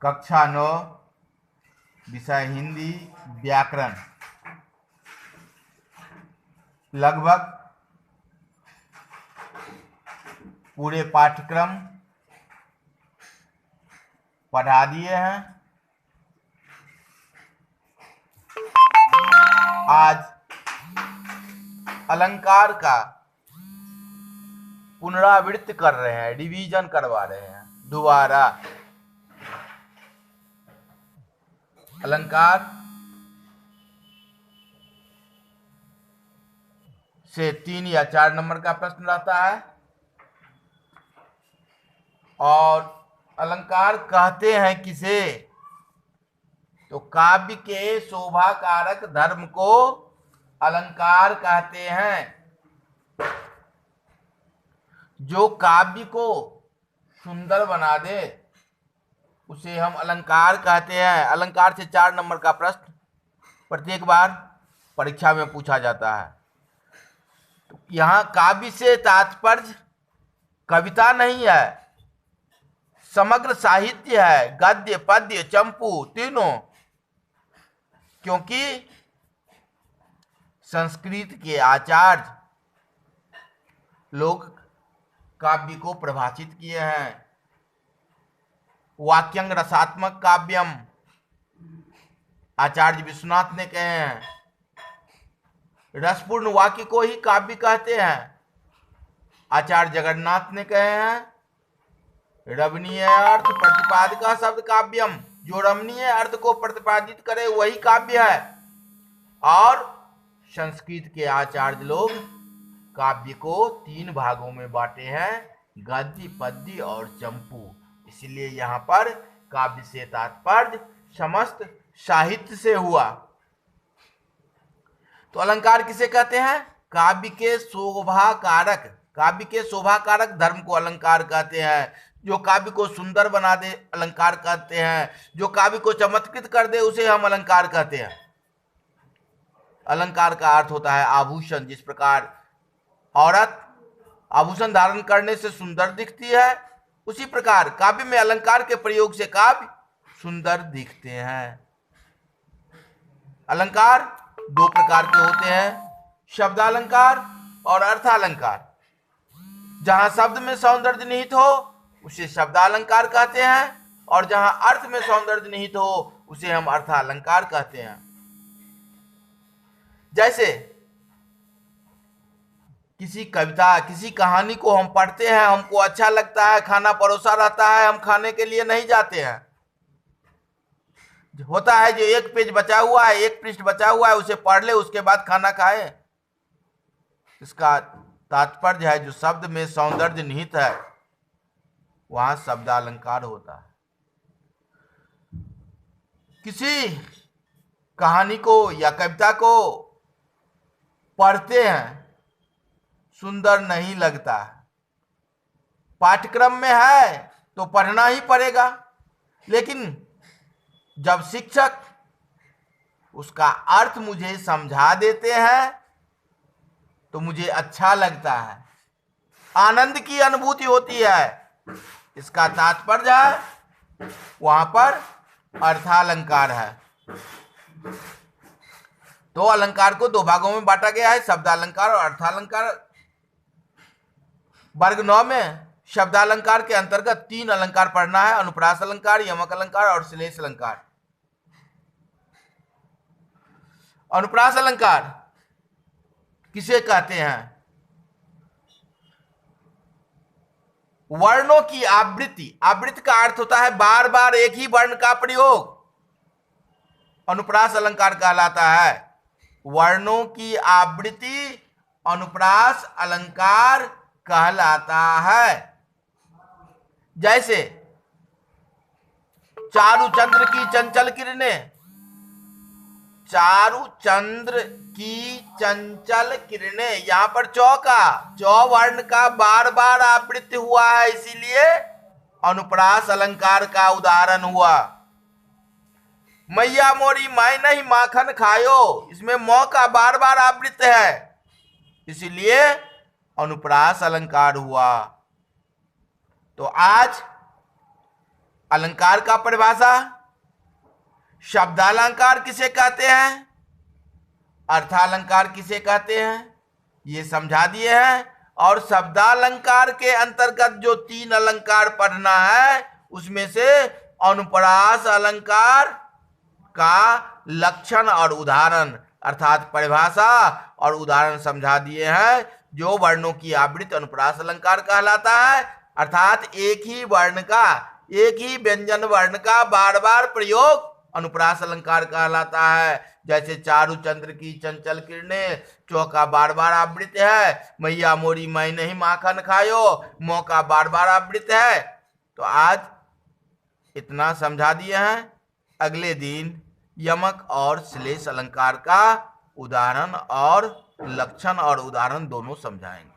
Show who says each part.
Speaker 1: कक्षा 9 विषय हिंदी व्याकरण। लगभग पूरे पाठ्यक्रम पढ़ा दिए हैं। आज अलंकार का पुनरावृत्ति कर रहे हैं, रिवीजन करवा रहे हैं दोबारा। अलंकार से 3 या 4 नंबर का प्रश्न रहता है और अलंकार कहते हैं किसे? तो काव्य के शोभा कारक धर्म को अलंकार कहते हैं। जो काव्य को सुंदर बना दे उसे हम अलंकार कहते हैं। अलंकार से 4 नंबर का प्रश्न प्रत्येक बार परीक्षा में पूछा जाता है। तो यहाँ काव्य से तात्पर्य कविता नहीं है, समग्र साहित्य है, गद्य पद्य चंपू तीनों। क्योंकि संस्कृत के आचार्य लोग काव्य को परिभाषित किए हैं। वाक्यंग रसात्मक काव्यम आचार्य विश्वनाथ ने कहे हैं। रसपूर्ण वाक्य को ही काव्य कहते हैं, आचार्य जगन्नाथ ने कहे हैं। रमणीय अर्थ प्रतिपादक शब्द काव्यम, जो रमणीय अर्थ को प्रतिपादित करे वही काव्य है। और संस्कृत के आचार्य लोग काव्य को 3 भागों में बांटे हैं, गद्य पद्य और चंपू। इसलिए यहाँ पर काव्य से तात्पर्य समस्त साहित्य से हुआ। तो अलंकार किसे कहते हैं? काव्य के शोभा कारक धर्म को अलंकार कहते हैं। जो काव्य को सुंदर बना दे अलंकार कहते हैं। जो काव्य को चमत्कृत कर दे उसे हम अलंकार कहते हैं। अलंकार का अर्थ होता है आभूषण। जिस प्रकार औरत आभूषण धारण करने से सुंदर दिखती है, उसी प्रकार काव्य में अलंकार के प्रयोग से काव्य सुंदर दिखते हैं। अलंकार 2 प्रकार के होते हैं, शब्दालंकार और अर्थालंकार। जहां शब्द में सौंदर्य निहित हो उसे शब्दालंकार कहते हैं, और जहां अर्थ में सौंदर्य निहित हो उसे हम अर्थालंकार कहते हैं। जैसे किसी कविता, किसी कहानी को हम पढ़ते हैं, हमको अच्छा लगता है, खाना परोसा रहता है, हम खाने के लिए नहीं जाते हैं। होता है जो 1 पेज बचा हुआ है, 1 पृष्ठ बचा हुआ है, उसे पढ़ ले, उसके बाद खाना खाए। इसका तात्पर्य है जो शब्द में सौंदर्य निहित है वहां शब्दालंकार होता है। किसी कहानी को या कविता को पढ़ते हैं, सुंदर नहीं लगता है, पाठ्यक्रम में है तो पढ़ना ही पड़ेगा, लेकिन जब शिक्षक उसका अर्थ मुझे समझा देते हैं तो मुझे अच्छा लगता है, आनंद की अनुभूति होती है। इसका तात्पर्य है वहां पर अर्थालंकार है। तो अलंकार को 2 भागों में बांटा गया है, शब्दालंकार और अर्थालंकार। वर्ग 9 में शब्दालंकार के अंतर्गत 3 अलंकार पढ़ना है, अनुप्रास अलंकार, यमक अलंकार और श्लेष अलंकार। अनुप्रास अलंकार किसे कहते हैं? वर्णों की आवृत्ति। आवृत्ति का अर्थ होता है बार बार एक ही वर्ण का प्रयोग, अनुप्रास अलंकार कहलाता है। वर्णों की आवृत्ति अनुप्रास अलंकार कहलाता है। जैसे चारु चंद्र की चंचल किरणें, चारु चंद्र की चंचल किरणें, यहां पर चौ वर्ण का बार बार आवृत्ति हुआ है, इसीलिए अनुप्रास अलंकार का उदाहरण हुआ। मैया मोरी माय नहीं माखन खायो, इसमें मौ का बार बार आवृत्ति है, इसीलिए अनुप्रास अलंकार हुआ। तो आज अलंकार का परिभाषा। शब्दालंकार किसे कहते हैं, अर्थालंकार किसे कहते हैं, ये समझा दिए हैं। और शब्दालंकार के अंतर्गत जो 3 अलंकार पढ़ना है, उसमें से अनुप्रास अलंकार का लक्षण और उदाहरण अर्थात परिभाषा और उदाहरण समझा दिए हैं। जो वर्णों की आवृत्ति अनुप्रास अलंकार कहलाता है, अर्थात एक ही वर्ण का, एक ही व्यंजन वर्ण का बार बार प्रयोग अनुप्रास अलंकार कहलाता है। जैसे चारु चंद्र की चंचल किरणें, चौका बार बार आवृत्त है। मैया मोरी मैं नहीं माखन खायो, मौका बार बार आवृत्त है। तो आज इतना समझा दिए हैं। अगले दिन यमक और श्लेष अलंकार का उदाहरण और लक्षण और उदाहरण दोनों समझाएंगे।